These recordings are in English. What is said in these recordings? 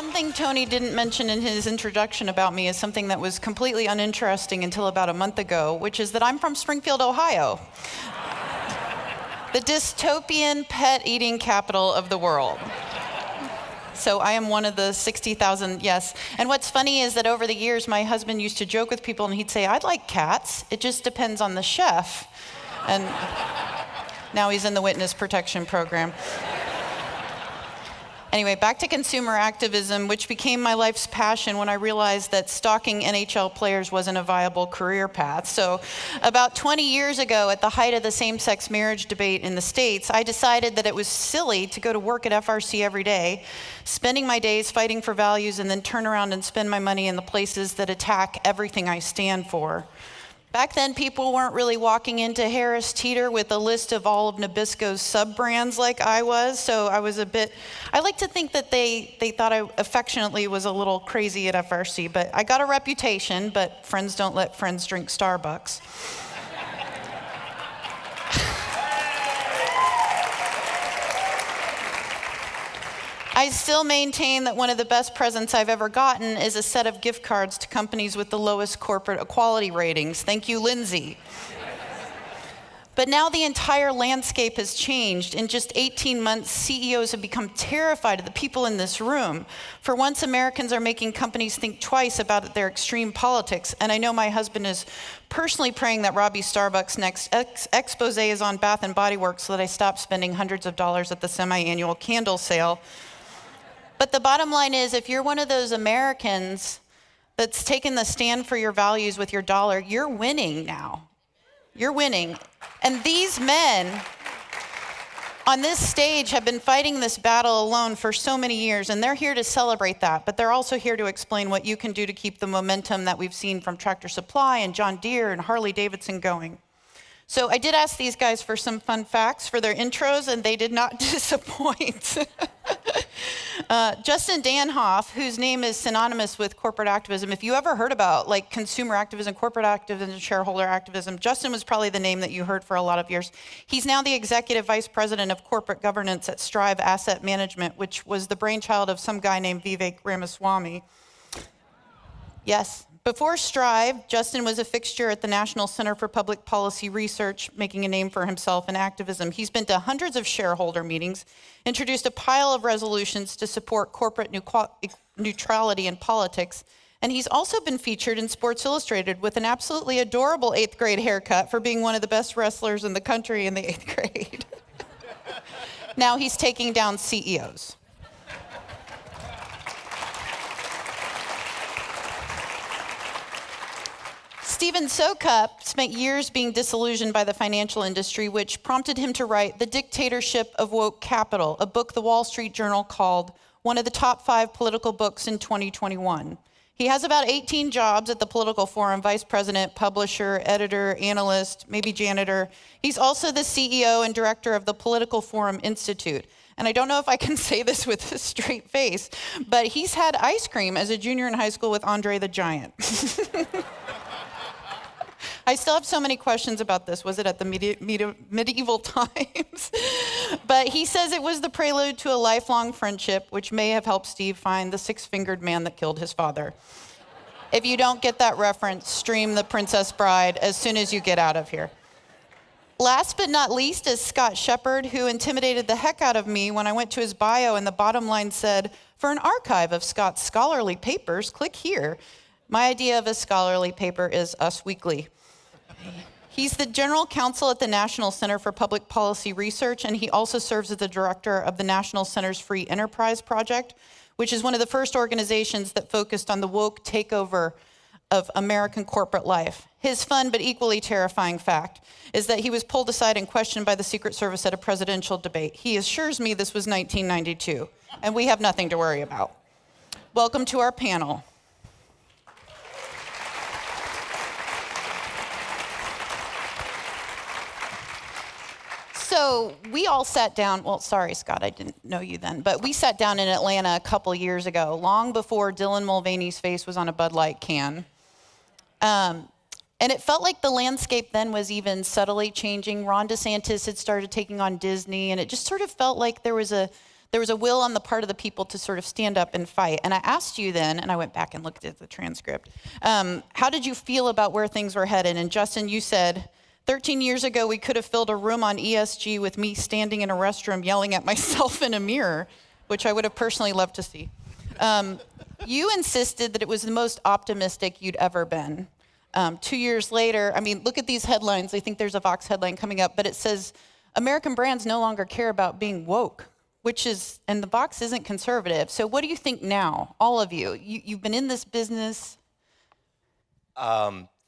One thing Tony didn't mention in his introduction about me is something that was completely uninteresting until about a month ago, which is that I'm from Springfield, Ohio, the dystopian pet-eating capital of the world. So I am one of the 60,000, yes. And what's funny is that over the years, my husband used to joke with people and he'd say, I'd like cats. It just depends on the chef. And now he's in the witness protection program. Anyway, back to consumer activism, which became my life's passion when I realized that stalking NHL players wasn't a viable career path. So about 20 years ago, at the height of the same-sex marriage debate in the States, I decided that it was silly to go to work at FRC every day, spending my days fighting for values and then turn around and spend my money in the places that attack everything I stand for. Back then, people weren't really walking into Harris Teeter with a list of all of Nabisco's sub-brands like I was, so I like to think that they thought I affectionately was a little crazy at FRC, but I got a reputation, but friends don't let friends drink Starbucks. I still maintain that one of the best presents I've ever gotten is a set of gift cards to companies with the lowest corporate equality ratings. Thank you, Lindsay. But now the entire landscape has changed. In just 18 months, CEOs have become terrified of the people in this room. For once, Americans are making companies think twice about their extreme politics. And I know my husband is personally praying that Robbie Starbucks' next expose is on Bath & Body Works so that I stop spending hundreds of dollars at the semi-annual candle sale. But the bottom line is, if you're one of those Americans that's taken the stand for your values with your dollar, you're winning now. You're winning. And these men on this stage have been fighting this battle alone for so many years, and they're here to celebrate that. But they're also here to explain what you can do to keep the momentum that we've seen from Tractor Supply and John Deere and Harley Davidson going. So I did ask these guys for some fun facts for their intros, and they did not disappoint. Justin Danhof, whose name is synonymous with corporate activism. If you ever heard about like consumer activism, corporate activism, shareholder activism, Justin was probably the name that you heard for a lot of years. He's now the executive vice president of corporate governance at Strive Asset Management, which was the brainchild of some guy named Vivek Ramaswamy. Yes. Before Strive, Justin was a fixture at the National Center for Public Policy Research, making a name for himself in activism. He's been to hundreds of shareholder meetings, introduced a pile of resolutions to support corporate neutrality in politics, and he's also been featured in Sports Illustrated with an absolutely adorable 8th grade haircut for being one of the best wrestlers in the country in the 8th grade. Now he's taking down CEOs. Stephen Soukup spent years being disillusioned by the financial industry, which prompted him to write The Dictatorship of Woke Capital, a book the Wall Street Journal called one of the top 5 political books in 2021. He has about 18 jobs at the Political Forum: vice president, publisher, editor, analyst, maybe janitor. He's also the CEO and director of the Political Forum Institute. And I don't know if I can say this with a straight face, but he's had ice cream as a junior in high school with Andre the Giant. I still have so many questions about this. Was it at the medieval times? But he says it was the prelude to a lifelong friendship, which may have helped Steve find the 6-fingered man that killed his father. If you don't get that reference, stream The Princess Bride as soon as you get out of here. Last but not least is Scott Shepard, who intimidated the heck out of me when I went to his bio and the bottom line said, "For an archive of Scott's scholarly papers, click here." My idea of a scholarly paper is Us Weekly. He's the general counsel at the National Center for Public Policy Research, and he also serves as the director of the National Center's Free Enterprise Project, which is one of the first organizations that focused on the woke takeover of American corporate life. His fun but equally terrifying fact is that he was pulled aside and questioned by the Secret Service at a presidential debate. He assures me this was 1992, and we have nothing to worry about. Welcome to our panel. So we all sat down, well, sorry, Scott, I didn't know you then, but we sat down in Atlanta a couple years ago, long before Dylan Mulvaney's face was on a Bud Light can. And it felt like the landscape then was even subtly changing. Ron DeSantis had started taking on Disney, and it just sort of felt like there was there was a will on the part of the people to sort of stand up and fight. And I asked you then, and I went back and looked at the transcript, how did you feel about where things were headed? And Justin, you said, 13 years ago, we could have filled a room on ESG with me standing in a restroom yelling at myself in a mirror, which I would have personally loved to see. You insisted that it was the most optimistic you'd ever been. 2 years later, I mean, look at these headlines. I think there's a Vox headline coming up, but it says, American brands no longer care about being woke, and the Vox isn't conservative. So what do you think now, all of you? You've been in this business.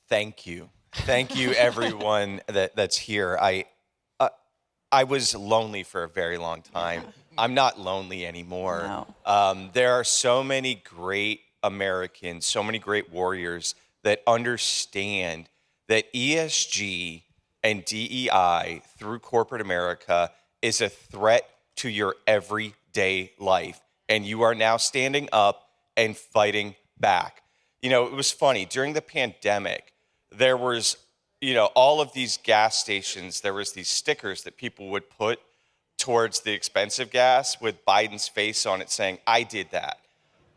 Thank you. Thank you, everyone that's here. I was lonely for a very long time. I'm not lonely anymore. No. There are so many great Americans, so many great warriors that understand that ESG and DEI through corporate America is a threat to your everyday life. And you are now standing up and fighting back. You know, it was funny. During the pandemic, there was, all of these gas stations, there was these stickers that people would put towards the expensive gas with Biden's face on it saying, I did that.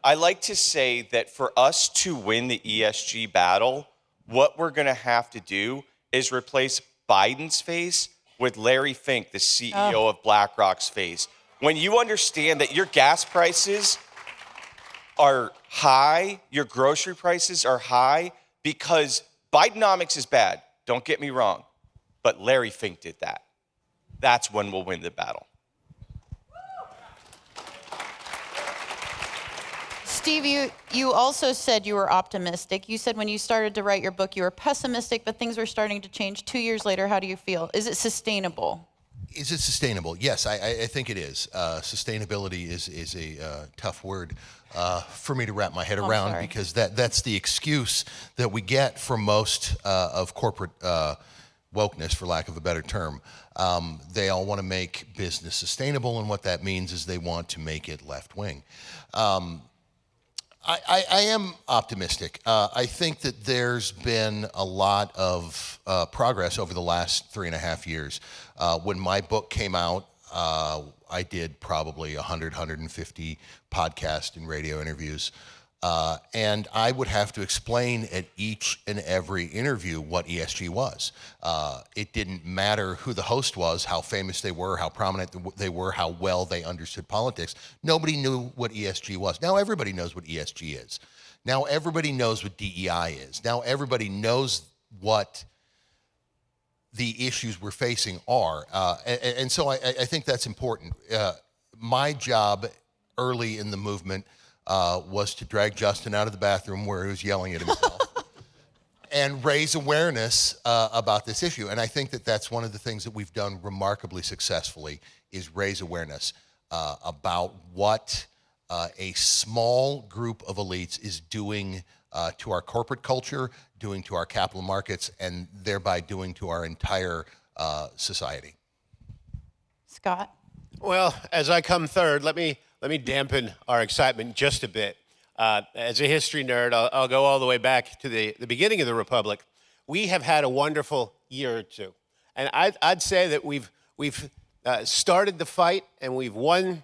I like to say that for us to win the ESG battle, what we're gonna have to do is replace Biden's face with Larry Fink, the CEO of BlackRock's face. When you understand that your gas prices are high, your grocery prices are high because Bidenomics is bad, don't get me wrong, but Larry Fink did that. That's when we'll win the battle. Steve, you also said you were optimistic. You said when you started to write your book, you were pessimistic, but things were starting to change. 2 years later, how do you feel? Is it sustainable? Is it sustainable? Yes, I think it is. Sustainability is a tough word for me to wrap my head around because that's the excuse that we get from most of corporate wokeness, for lack of a better term. They all want to make business sustainable, and what that means is they want to make it left-wing. I am optimistic. I think that there's been a lot of progress over the last 3.5 years. When my book came out, I did probably 150 podcast and radio interviews. And I would have to explain at each and every interview what ESG was. It didn't matter who the host was, how famous they were, how prominent they were, how well they understood politics. Nobody knew what ESG was. Now everybody knows what ESG is. Now everybody knows what DEI is. Now everybody knows what the issues we're facing are. And so I think that's important. My job early in the movement was to drag Justin out of the bathroom where he was yelling at himself and raise awareness about this issue. And I think that that's one of the things that we've done remarkably successfully is raise awareness about what a small group of elites is doing to our corporate culture, doing to our capital markets, and thereby doing to our entire society. Scott? Well, as I come third, let me dampen our excitement just a bit. As a history nerd, I'll go all the way back to the beginning of the Republic. We have had a wonderful year or two. And I'd say that we've started the fight and we've won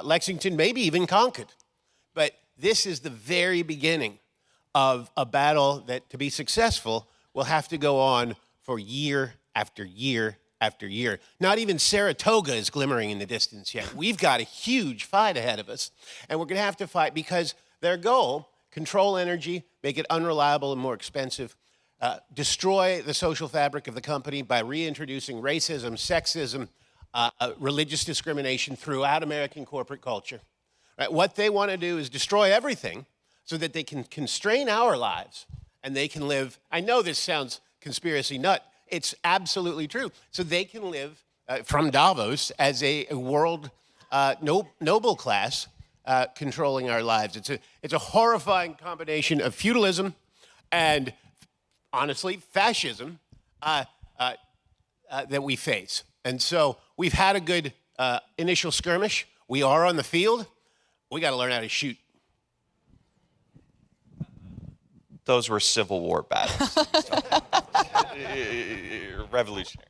Lexington, maybe even conquered. But this is the very beginning of a battle that, to be successful, will have to go on for year after year after year. Not even Saratoga is glimmering in the distance yet. We've got a huge fight ahead of us, and we're going to have to fight because their goal, control energy, make it unreliable and more expensive, destroy the social fabric of the company by reintroducing racism, sexism, religious discrimination throughout American corporate culture. Right? What they want to do is destroy everything so that they can constrain our lives and they can live. I know this sounds conspiracy nut. It's absolutely true. So they can live from Davos as a world noble class controlling our lives. It's a horrifying combination of feudalism and, honestly, fascism that we face. And so we've had a good initial skirmish. We are on the field. We got to learn how to shoot. Those were Civil War battles. Revolutionary.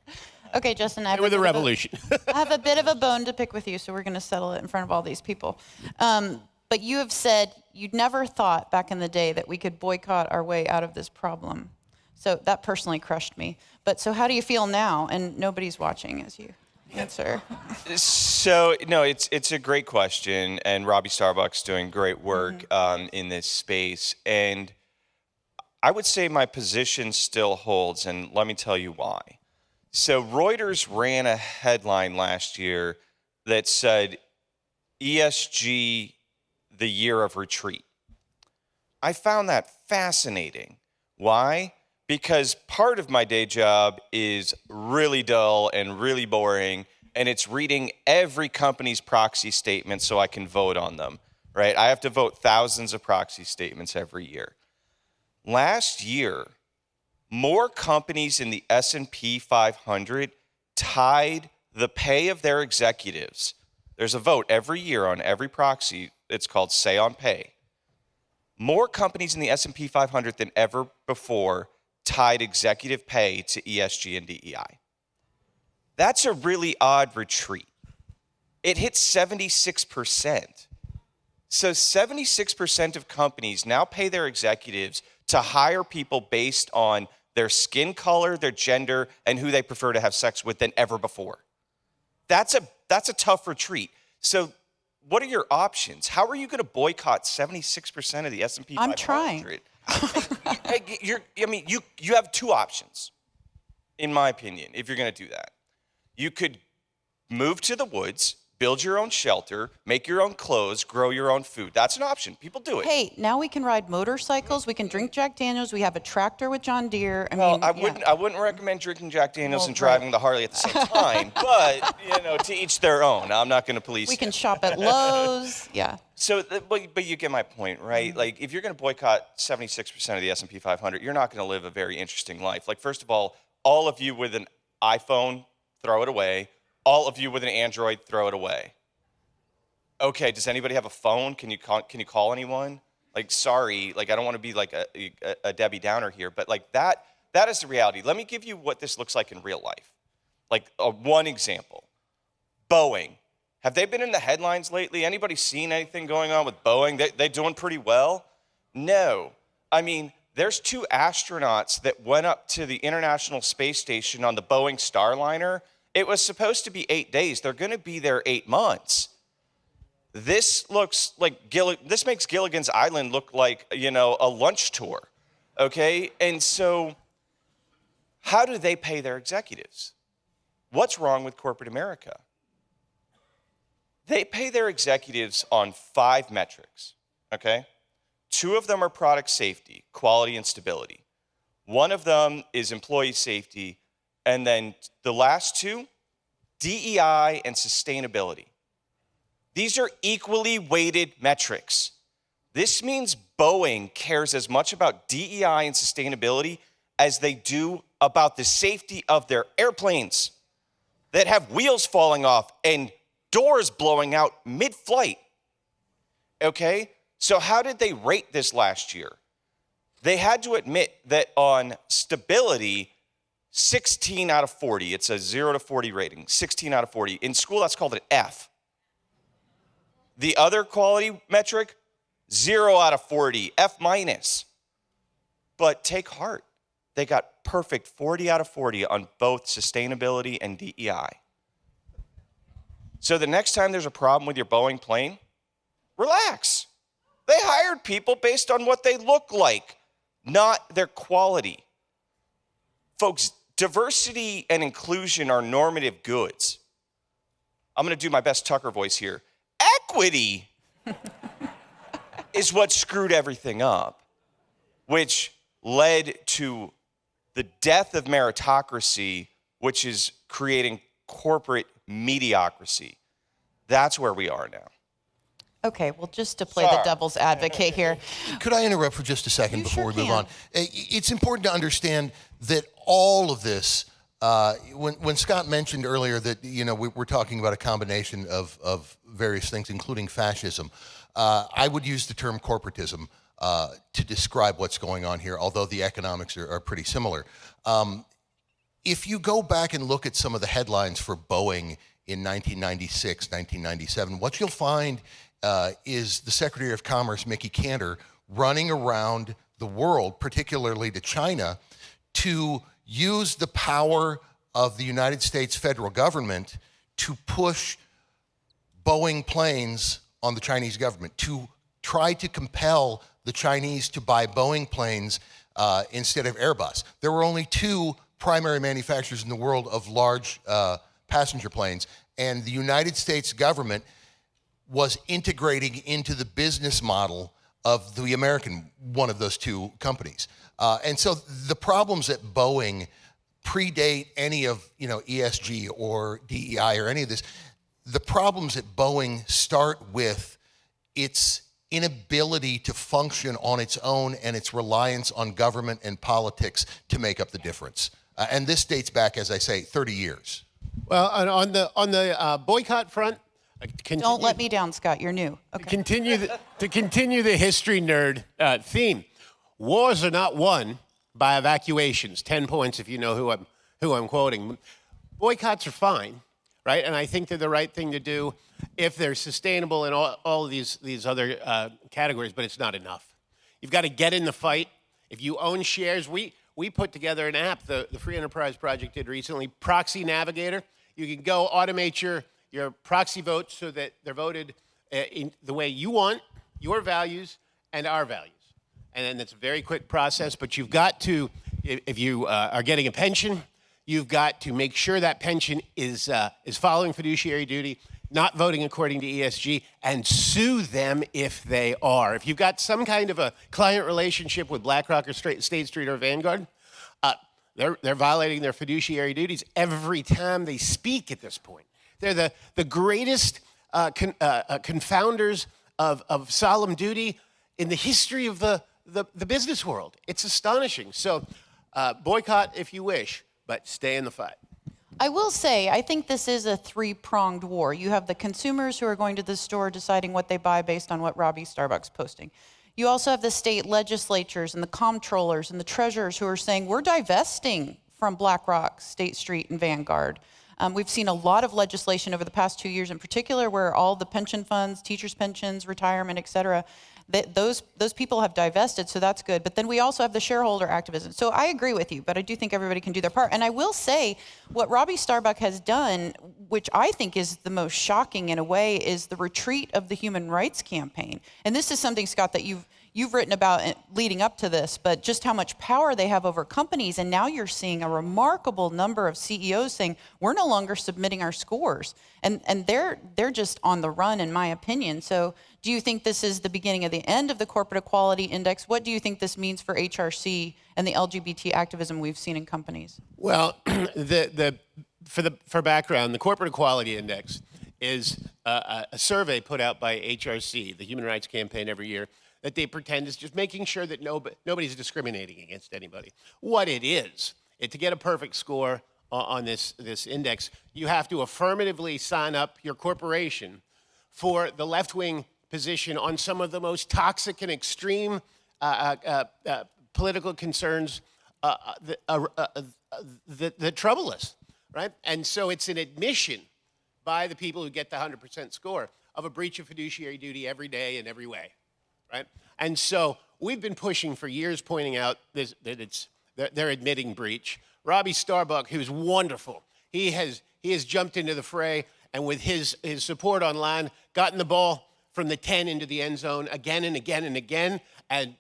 Okay, Justin, I have with a a bit of revolution. I have a bit of a bone to pick with you, so we're going to settle it in front of all these people. But you have said you'd never thought back in the day that we could boycott our way out of this problem. So that personally crushed me. But so how do you feel now? And nobody's watching as you answer. So, no, it's a great question, and Robbie Starbuck's doing great work in this space. And I would say my position still holds, and let me tell you why. So Reuters ran a headline last year that said, ESG, the year of retreat. I found that fascinating. Why? Because part of my day job is really dull and really boring, and it's reading every company's proxy statement so I can vote on them, right? I have to vote thousands of proxy statements every year. Last year, more companies in the S&P 500 tied the pay of their executives. There's a vote every year on every proxy. It's called Say on Pay. More companies in the S&P 500 than ever before tied executive pay to ESG and DEI. That's a really odd retreat. It hit 76%. So 76% of companies now pay their executives to hire people based on their skin color, their gender, and who they prefer to have sex with than ever before. That's a tough retreat. So what are your options? How are you going to boycott 76% of the S&P 500? I'm trying. You have two options, in my opinion, if you're going to do that. You could move to the woods, build your own shelter, make your own clothes, grow your own food. That's an option. People do it. Hey, now we can ride motorcycles. We can drink Jack Daniels. We have a tractor with John Deere. I wouldn't recommend drinking Jack Daniels and driving the Harley at the same time. But to each their own. I'm not going to police. We can shop at Lowe's. Yeah. So, but you get my point, right? Like, if you're going to boycott 76% of the S&P 500, you're not going to live a very interesting life. Like, first of all of you with an iPhone, throw it away. All of you with an Android, throw it away. Okay, does anybody have a phone? Can you call anyone? Like, sorry, like, I don't want to be like a Debbie Downer here, but like that is the reality. Let me give you what this looks like in real life. Like, one example. Boeing. Have they been in the headlines lately? Anybody seen anything going on with Boeing? They doing pretty well? No. I mean, there's two astronauts that went up to the International Space Station on the Boeing Starliner. It was supposed to be 8 days. They're going to be there 8 months. This looks like this makes Gilligan's Island look like, a lunch tour, okay? And so how do they pay their executives? What's wrong with corporate America? They pay their executives on 5 metrics, okay? 2 of them are product safety, quality, and stability. 1 of them is employee safety, and then the last 2, DEI and sustainability. These are equally weighted metrics. This means Boeing cares as much about DEI and sustainability as they do about the safety of their airplanes that have wheels falling off and doors blowing out mid-flight. Okay? So how did they rate this last year? They had to admit that on stability, 16 out of 40. It's a 0 to 40 rating, 16 out of 40. In school, that's called an F. The other quality metric, 0 out of 40, F minus. But take heart. They got perfect 40 out of 40 on both sustainability and DEI. So the next time there's a problem with your Boeing plane, relax. They hired people based on what they look like, not their quality. Folks, diversity and inclusion are normative goods. I'm going to do my best Tucker voice here. Equity is what screwed everything up, which led to the death of meritocracy, which is creating corporate mediocrity. That's where we are now. Okay, well, just to play the devil's advocate here. Could I interrupt for just a second before sure we move can. on? It's important to understand that all of this, when Scott mentioned earlier that, we're talking about a combination of various things, including fascism, I would use the term corporatism to describe what's going on here, although the economics are pretty similar. if you go back and look at some of the headlines for Boeing in 1996, 1997, what you'll find is the Secretary of Commerce, Mickey Cantor, running around the world, particularly to China, to use the power of the United States federal government to push Boeing planes on the Chinese government, to try to compel the Chinese to buy Boeing planes instead of Airbus. There were only two primary manufacturers in the world of large passenger planes, and the United States government was integrating into the business model of the American, one of those two companies. And so the problems at Boeing predate any of ESG or DEI or any of this. The problems at Boeing start with its inability to function on its own and its reliance on government and politics to make up the difference. And this dates back, as I say, 30 years. Well, on the boycott front, Don't let me down, Scott. You're new. Okay. To continue the history nerd theme, wars are not won by evacuations. 10 points if you know who I'm quoting. Boycotts are fine, right? And I think they're the right thing to do if they're sustainable in all of these other categories, but it's not enough. You've got to get in the fight. If you own shares, we put together an app, the Free Enterprise Project did recently, Proxy Navigator. You can go automate your proxy votes so that they're voted in the way you want, your values and our values. And then it's a very quick process, but you've got to, if you are getting a pension, you've got to make sure that pension is following fiduciary duty, not voting according to ESG, and sue them if they are. If you've got some kind of a client relationship with BlackRock or State Street or Vanguard, they're violating their fiduciary duties every time they speak at this point. They're the greatest confounders of solemn duty in the history of the business world. It's astonishing. So boycott if you wish, but stay in the fight. I will say, I think this is a three-pronged war. You have the consumers who are going to the store deciding what they buy based on what Robbie Starbuck's posting. You also have the state legislatures and the comptrollers and the treasurers who are saying, we're divesting from BlackRock, State Street, and Vanguard. We've seen a lot of legislation over the past 2 years in particular where all the pension funds, teachers' pensions, retirement, et cetera, those people have divested, so that's good. But then we also have the shareholder activism. So I agree with you, but I do think everybody can do their part. And I will say what Robbie Starbuck has done, which I think is the most shocking in a way, is the retreat of the Human Rights Campaign. And this is something, Scott, that you've written about leading up to this, but just how much power they have over companies. And now you're seeing a remarkable number of CEOs saying, we're no longer submitting our scores. And they're just on the run, in my opinion. So do you think this is the beginning of the end of the Corporate Equality Index? What do you think this means for HRC and the LGBT activism we've seen in companies? Well, for background, the Corporate Equality Index is a survey put out by HRC, the Human Rights Campaign, every year, that they pretend is just making sure that nobody's discriminating against anybody. What it is, to get a perfect score on this index, you have to affirmatively sign up your corporation for the left-wing position on some of the most toxic and extreme political concerns that trouble us, right? And so it's an admission by the people who get the 100% score of a breach of fiduciary duty every day in every way. Right? And so we've been pushing for years, pointing out that they're admitting breach. Robbie Starbuck, who's wonderful, he has jumped into the fray, and with his support online, gotten the ball from the 10 into the end zone again and again and again. And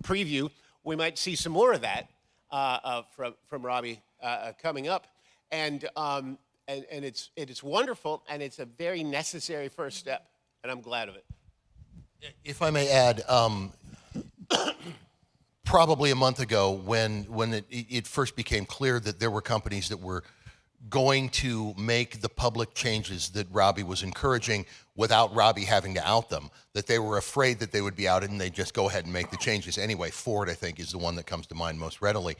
preview, we might see some more of that from Robbie coming up, and it's wonderful, and it's a very necessary first step, and I'm glad of it. If I may add, probably a month ago when it first became clear that there were companies that were going to make the public changes that Robbie was encouraging without Robbie having to out them, that they were afraid that they would be outed and they'd just go ahead and make the changes anyway. Ford, I think, is the one that comes to mind most readily.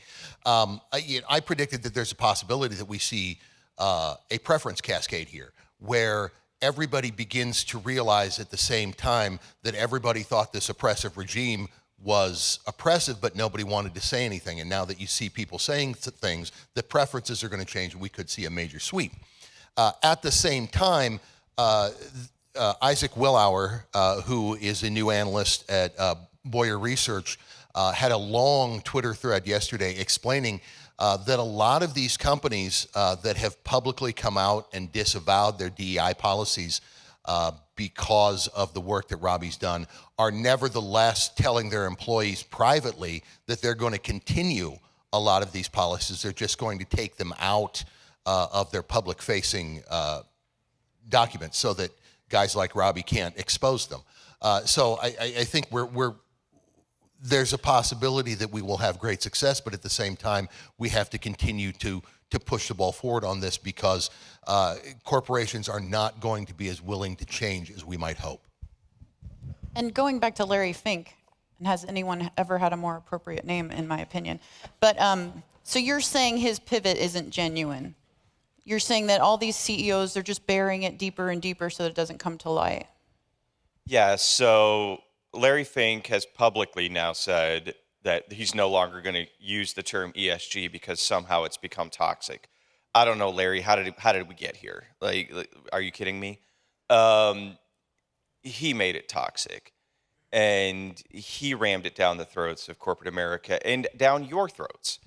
I predicted that there's a possibility that we see a preference cascade here, where everybody begins to realize at the same time that everybody thought this oppressive regime was oppressive, but nobody wanted to say anything. And now that you see people saying things, the preferences are going to change, and we could see a major sweep. At the same time, Isaac Willauer, who is a new analyst at Boyer Research, had a long Twitter thread yesterday explaining that a lot of these companies that have publicly come out and disavowed their DEI policies because of the work that Robbie's done are nevertheless telling their employees privately that they're going to continue a lot of these policies. They're just going to take them out of their public-facing documents so that guys like Robbie can't expose them. So I think there's a possibility that we will have great success, but at the same time, we have to continue to push the ball forward on this because corporations are not going to be as willing to change as we might hope. And going back to Larry Fink, and has anyone ever had a more appropriate name, in my opinion? But so you're saying his pivot isn't genuine. You're saying that all these CEOs, they're just burying it deeper and deeper so that it doesn't come to light. Yeah, so Larry Fink has publicly now said that he's no longer going to use the term ESG because somehow it's become toxic. I don't know, Larry, how did we get here? Like, are you kidding me? He made it toxic, and he rammed it down the throats of corporate America and down your throats.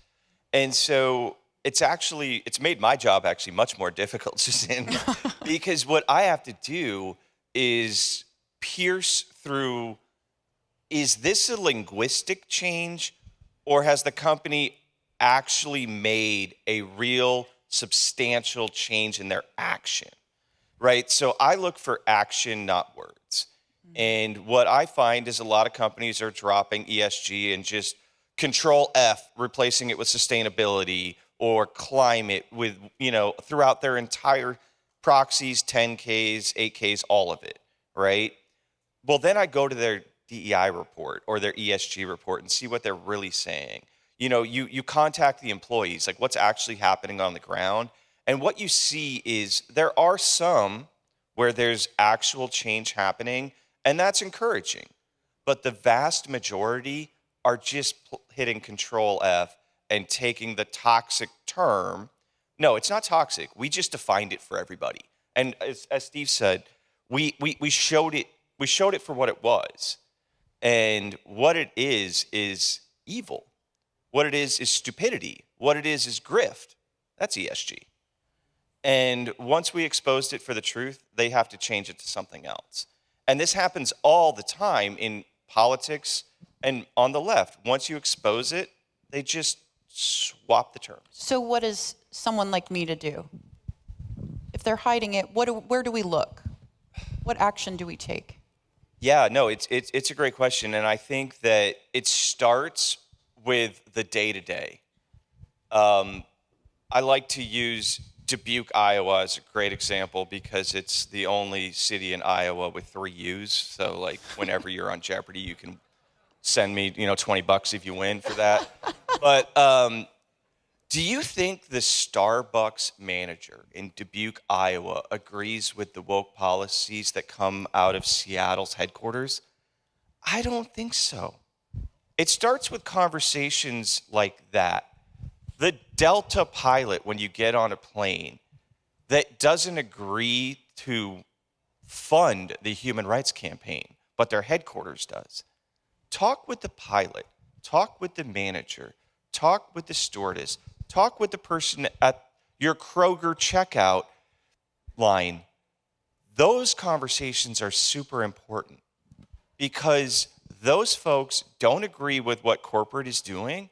And so it's made my job actually much more difficult, Suzanne, because what I have to do is pierce through, is this a linguistic change, or has the company actually made a real substantial change in their action, right? So I look for action, not words. And what I find is a lot of companies are dropping ESG and just Control F, replacing it with sustainability or climate with, throughout their entire proxies, 10Ks, 8Ks, all of it, right? Well, then I go to their DEI report or their ESG report and see what they're really saying. You contact the employees, like what's actually happening on the ground. And what you see is there are some where there's actual change happening, and that's encouraging. But the vast majority are just hitting Control F and taking the toxic term. No, it's not toxic. We just defined it for everybody. And as Steve said, we showed it for what it was. And what it is evil. What it is stupidity. What it is grift. That's ESG. And once we exposed it for the truth, they have to change it to something else. And this happens all the time in politics and on the left. Once you expose it, they just swap the term. So what is someone like me to do? If they're hiding it, where do we look? What action do we take? Yeah, no, it's a great question. And I think that it starts with the day-to-day. I like to use Dubuque, Iowa as a great example because it's the only city in Iowa with 3 U's. So like whenever you're on Jeopardy, you can send me, $20 if you win for that. But do you think the Starbucks manager in Dubuque, Iowa agrees with the woke policies that come out of Seattle's headquarters? I don't think so. It starts with conversations like that. The Delta pilot, when you get on a plane, that doesn't agree to fund the Human Rights Campaign, but their headquarters does. Talk with the pilot, talk with the manager, talk with the stewardess, talk with the person at your Kroger checkout line. Those conversations are super important because those folks don't agree with what corporate is doing,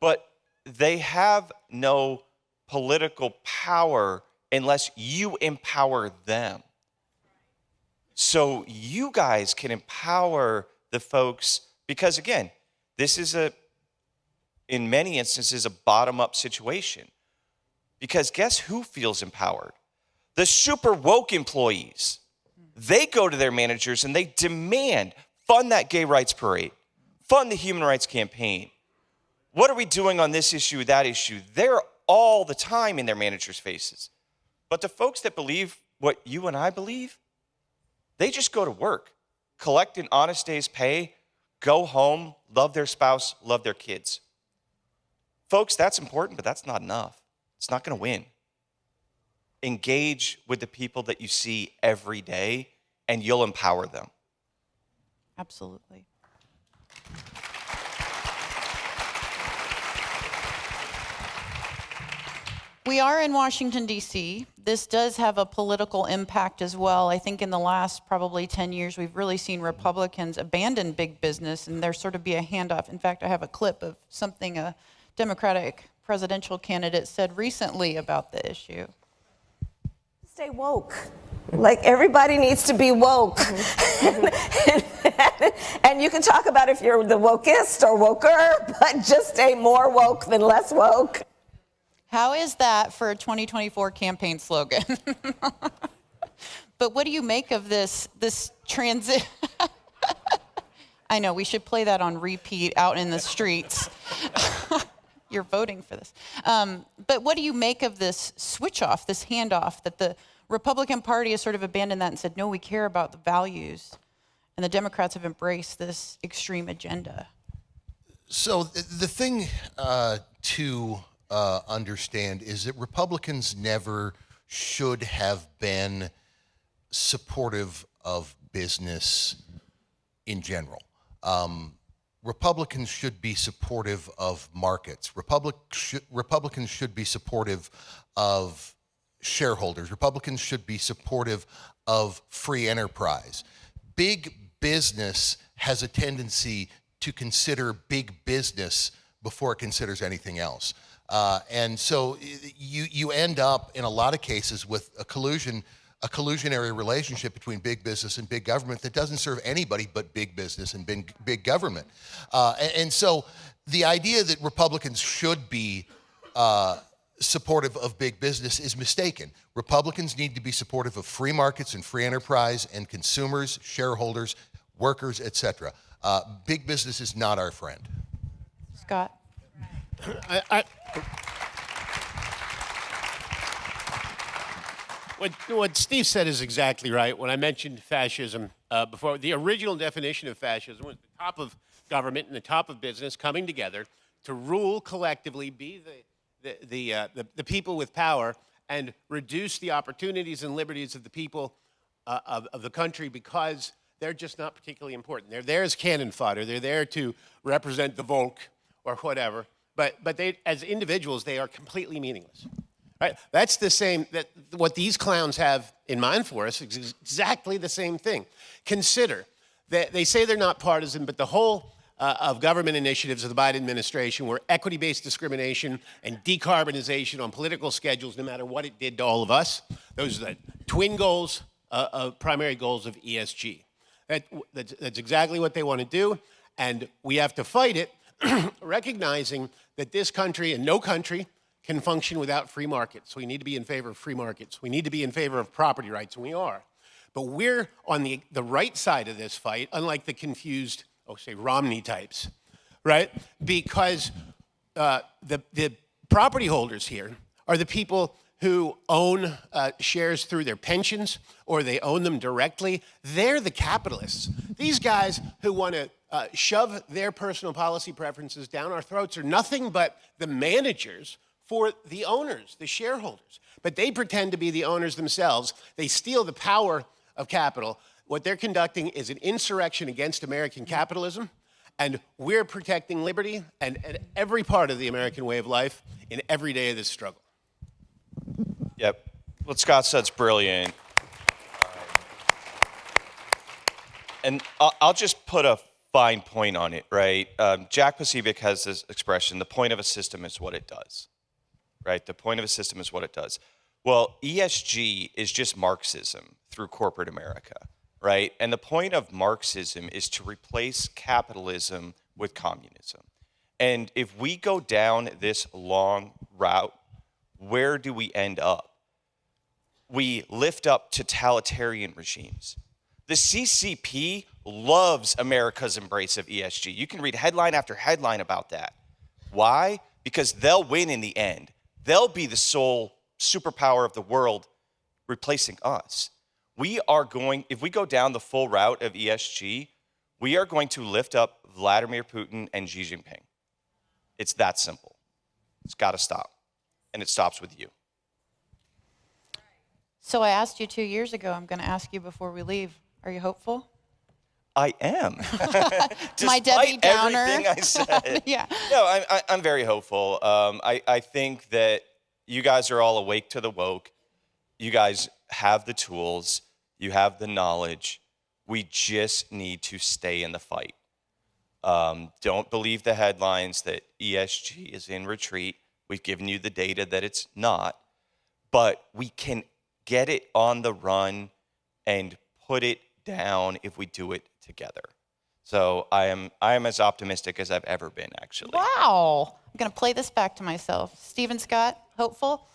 but they have no political power unless you empower them. So you guys can empower the folks because, again, this is in many instances, a bottom-up situation. Because guess who feels empowered? The super woke employees. They go to their managers and they demand, fund that gay rights parade, fund the Human Rights Campaign. What are we doing on this issue, that issue? They're all the time in their managers' faces. But the folks that believe what you and I believe, they just go to work, collect an honest day's pay, go home, love their spouse, love their kids. Folks, that's important, but that's not enough. It's not going to win. Engage with the people that you see every day, and you'll empower them. Absolutely. We are in Washington, D.C. This does have a political impact as well. I think in the last probably 10 years, we've really seen Republicans abandon big business, and there sort of be a handoff. In fact, I have a clip of something a Democratic presidential candidate said recently about the issue. Stay woke. Like, everybody needs to be woke. And you can talk about if you're the wokest or woker, but just stay more woke than less woke. How is that for a 2024 campaign slogan? But what do you make of this transit? I know, we should play that on repeat out in the streets. You're voting for this. But what do you make of this switch off, this handoff, that the Republican Party has sort of abandoned that and said, no, we care about the values, and the Democrats have embraced this extreme agenda? So the thing to understand is that Republicans never should have been supportive of business in general. Republicans should be supportive of markets. Republicans should be supportive of shareholders. Republicans should be supportive of free enterprise. Big business has a tendency to consider big business before it considers anything else. And so you end up in a lot of cases with a collusionary relationship between big business and big government that doesn't serve anybody but big business and big government. And so the idea that Republicans should be supportive of big business is mistaken. Republicans need to be supportive of free markets and free enterprise and consumers, shareholders, workers, etc. Big business is not our friend. Scott? What Steve said is exactly right. When I mentioned fascism before, the original definition of fascism was the top of government and the top of business coming together to rule collectively, be the people with power, and reduce the opportunities and liberties of the people of the country because they're just not particularly important. They're there as cannon fodder. They're there to represent the Volk or whatever. But they, as individuals, they are completely meaningless. Right? That's the same, that what these clowns have in mind for us is exactly the same thing. Consider that they say they're not partisan, but the whole of government initiatives of the Biden administration were equity-based discrimination and decarbonization on political schedules, no matter what it did to all of us. Those are the twin goals, primary goals of ESG. That's exactly what they want to do, and we have to fight it, recognizing that this country and no country can function without free markets. So we need to be in favor of free markets. We need to be in favor of property rights, and we are. But we're on the right side of this fight, unlike the confused, say, Romney types, right? Because the property holders here are the people who own shares through their pensions, or they own them directly. They're the capitalists. These guys who want to shove their personal policy preferences down our throats are nothing but the managers for the owners, the shareholders. But they pretend to be the owners themselves. They steal the power of capital. What they're conducting is an insurrection against American capitalism, and we're protecting liberty and every part of the American way of life in every day of this struggle. Yep. What Scott said's brilliant. And I'll just put a fine point on it, right? Jack Posobiec has this expression, the point of a system is what it does, right? The point of a system is what it does. Well, ESG is just Marxism through corporate America, right? And the point of Marxism is to replace capitalism with communism. And if we go down this long route, where do we end up? We lift up totalitarian regimes. The CCP loves America's embrace of ESG. You can read headline after headline about that. Why? Because they'll win in the end. They'll be the sole superpower of the world, replacing us. We are going, if we go down the full route of ESG, We are going to lift up Vladimir Putin and Xi Jinping. It's that simple. It's got to stop. And it stops with you. So I asked you 2 years ago, I'm going to ask you before we leave. Are you hopeful? I am. My Debbie Despite Downer. everything I said. Yeah. No, I'm very hopeful. I think that you guys are all awake to the woke. You guys have the tools. You have the knowledge. We just need to stay in the fight. Don't believe the headlines that ESG is in retreat. We've given you the data that it's not. But we can get it on the run and put it down if we do it together. So I am as optimistic as I've ever been, actually. Wow. I'm going to play this back to myself. Stephen Scott, hopeful?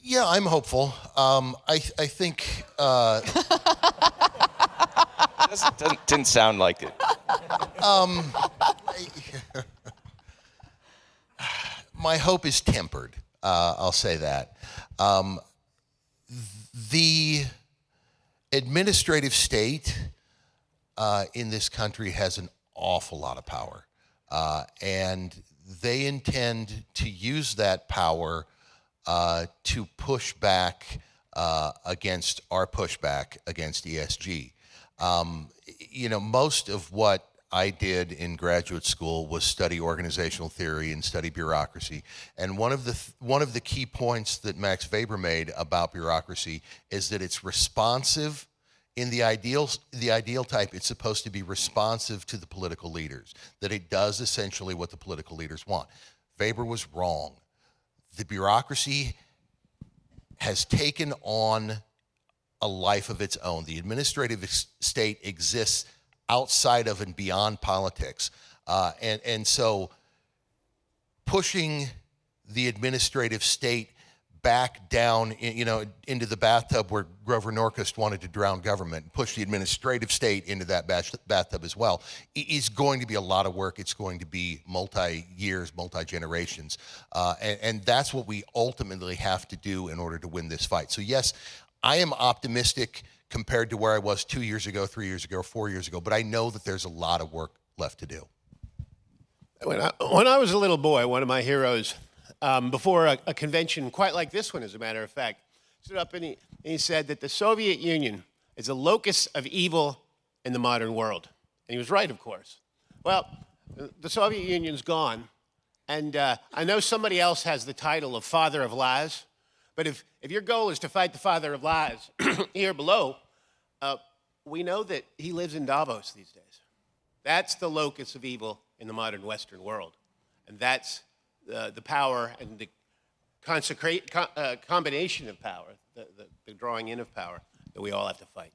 Yeah, I'm hopeful. I think Didn't sound like it. my hope is tempered. I'll say that. The administrative state in this country has an awful lot of power, and they intend to use that power to push back against our pushback against ESG. Most of what I did in graduate school was study organizational theory and study bureaucracy. And one of the key points that Max Weber made about bureaucracy is that it's responsive. In the ideal type, it's supposed to be responsive to the political leaders, that it does essentially what the political leaders want. Weber was wrong. The bureaucracy has taken on a life of its own. The administrative state exists outside of and beyond politics. And so pushing the administrative state back down, into the bathtub where Grover Norquist wanted to drown government, push the administrative state into that bathtub as well, is going to be a lot of work. It's going to be multi-years, multi-generations. And that's what we ultimately have to do in order to win this fight. So yes, I am optimistic compared to where I was 2 years ago, 3 years ago, 4 years ago, but I know that there's a lot of work left to do. When I was a little boy, one of my heroes, before a convention quite like this one, as a matter of fact, stood up and he said that the Soviet Union is a locus of evil in the modern world. And he was right, of course. Well, the Soviet Union's gone, and I know somebody else has the title of Father of Lies, but if your goal is to fight the Father of Lies here below, we know that he lives in Davos these days. That's the locus of evil in the modern Western world. And that's the power and the combination of power, the drawing in of power that we all have to fight.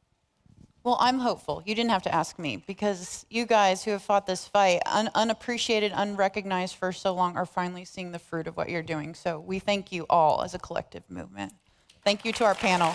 Well, I'm hopeful. You didn't have to ask me, because you guys who have fought this fight, unappreciated, unrecognized for so long, are finally seeing the fruit of what you're doing. So we thank you all as a collective movement. Thank you to our panel.